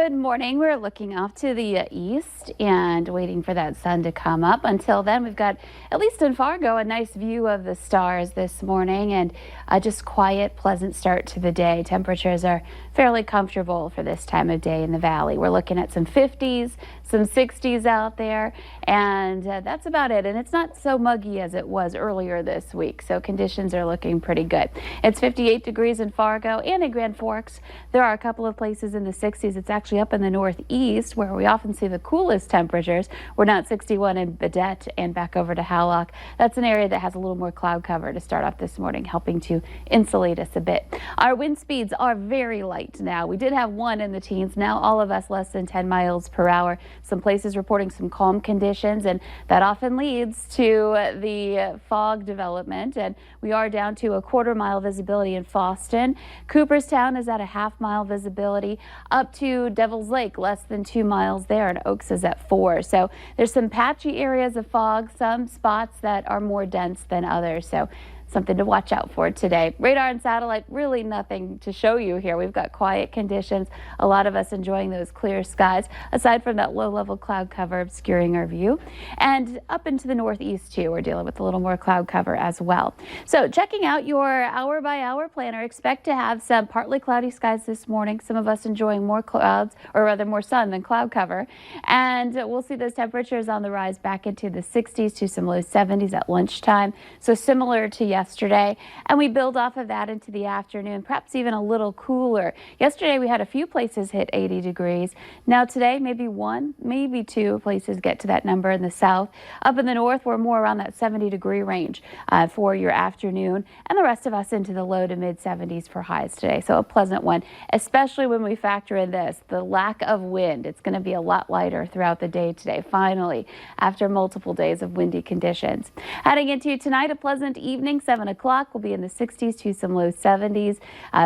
Good morning. We're looking off to the east and waiting for that sun to come up. Until then, we've got, at least in Fargo, a nice view of the stars this morning and just quiet, pleasant start to the day. Temperatures are fairly comfortable for this time of day in the valley. We're looking at some 50s, some 60s out there, and that's about it. And it's not so muggy as it was earlier this week, so conditions are looking pretty good. It's 58 degrees in Fargo and in Grand Forks. There are a couple of places in the 60s. It's actually up in the northeast where we often see the coolest temperatures. We're now at 61 in Badette and back over to Howlock. That's an area that has a little more cloud cover to start off this morning, helping to insulate us a bit. Our wind speeds are very light now. We did have one in the teens. Now all of us less than 10 miles per hour. Some places reporting some calm conditions, and that often leads to the fog development. And we are down to a quarter-mile visibility in Fosston. Cooperstown is at a half-mile visibility, up to Devil's Lake, less than 2 miles there, and Oaks is at 4. So there's some patchy areas of fog, some spots that are more dense than others. So something to watch out for today. Radar and satellite, really nothing to show you here. We've got quiet conditions. A lot of us enjoying those clear skies, aside from that low-level cloud cover obscuring our view. And up into the northeast, too, we're dealing with a little more cloud cover as well. So checking out your hour-by-hour planner, expect to have some partly cloudy skies this morning. Some of us enjoying more clouds, or rather more sun than cloud cover. And we'll see those temperatures on the rise back into the 60s to some low 70s at lunchtime. So similar to yesterday, and we build off of that into the afternoon, perhaps even a little cooler. Yesterday we had a few places hit 80 degrees. Now today maybe one, maybe two places get to that number in the south. Up in the north we're more around that 70-degree range for your afternoon, and the rest of us into the low to mid 70s for highs today. So a pleasant one, especially when we factor in this, the lack of wind. It's going to be a lot lighter throughout the day today, finally, after multiple days of windy conditions. Heading into tonight, a pleasant evening. 7 o'clock will be in the 60s to some low 70s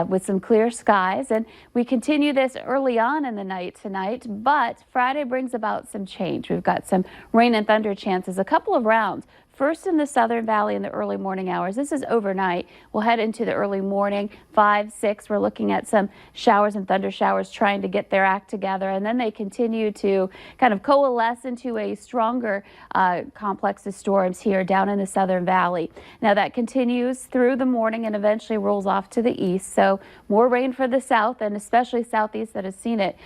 with some clear skies. And we continue this early on in the night tonight, but Friday brings about some change. We've got some rain and thunder chances, a couple of rounds. First in the southern valley in the early morning hours. This is overnight. We'll head into the early morning, 5, 6. We're looking at some showers and thunder showers trying to get their act together, and then they continue to kind of coalesce into a stronger complex of storms here down in the southern valley. Now that continues through the morning and eventually rolls off to the east. So more rain for the south, and especially southeast that has seen it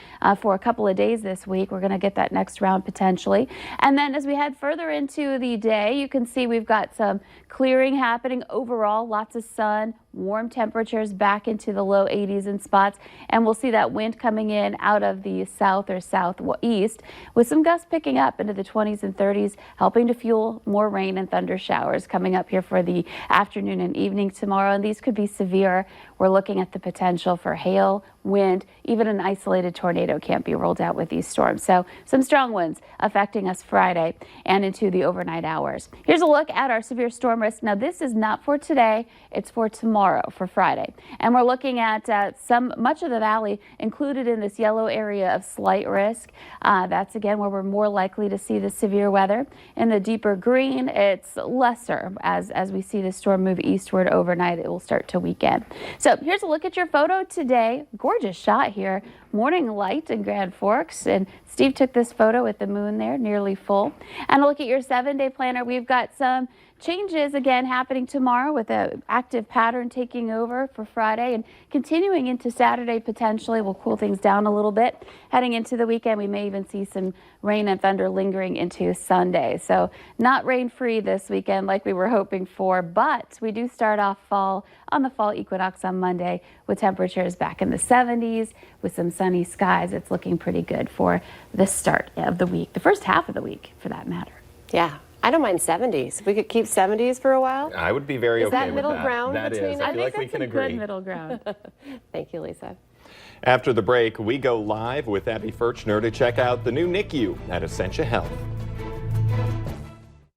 for a couple of days this week. We're going to get that next round potentially. And then as we head further into the day, you can see we've got some clearing happening overall, lots of sun, warm temperatures back into the low 80s in spots, and we'll see that wind coming in out of the south or southeast with some gusts picking up into the 20s and 30s, helping to fuel more rain and thunder showers coming up here for the afternoon and evening tomorrow, and these could be severe. We're looking at the potential for hail, wind, even an isolated tornado can't be rolled out with these storms. So some strong winds affecting us Friday and into the overnight hours. Here's a look at our severe storm risk. Now this is not for today, it's for tomorrow, for Friday. And we're looking at much of the valley included in this yellow area of slight risk. That's again where we're more likely to see the severe weather. In the deeper green, it's lesser. As we see the storm move eastward overnight, it will start to weaken. So here's a look at your photo today. Gorgeous shot here. Morning light in Grand Forks, and Steve took this photo with the moon there nearly full. And a look at your 7-day planner. We've got some changes again happening tomorrow with an active pattern taking over for Friday and continuing into Saturday potentially. We'll cool things down a little bit. Heading into the weekend, we may even see some rain and thunder lingering into Sunday. So not rain-free this weekend like we were hoping for, but we do start off fall on the fall equinox on Monday with temperatures back in the 70s with some sunny skies. It's looking pretty good for the start of the week, the first half of the week for that matter. Yeah. I don't mind 70s. If we could keep 70s for a while. I would be very okay with that. Is that middle ground between? I feel like we can agree. Good middle ground. Thank you, Lisa. After the break, we go live with Abby Furchner to check out the new NICU at Essentia Health.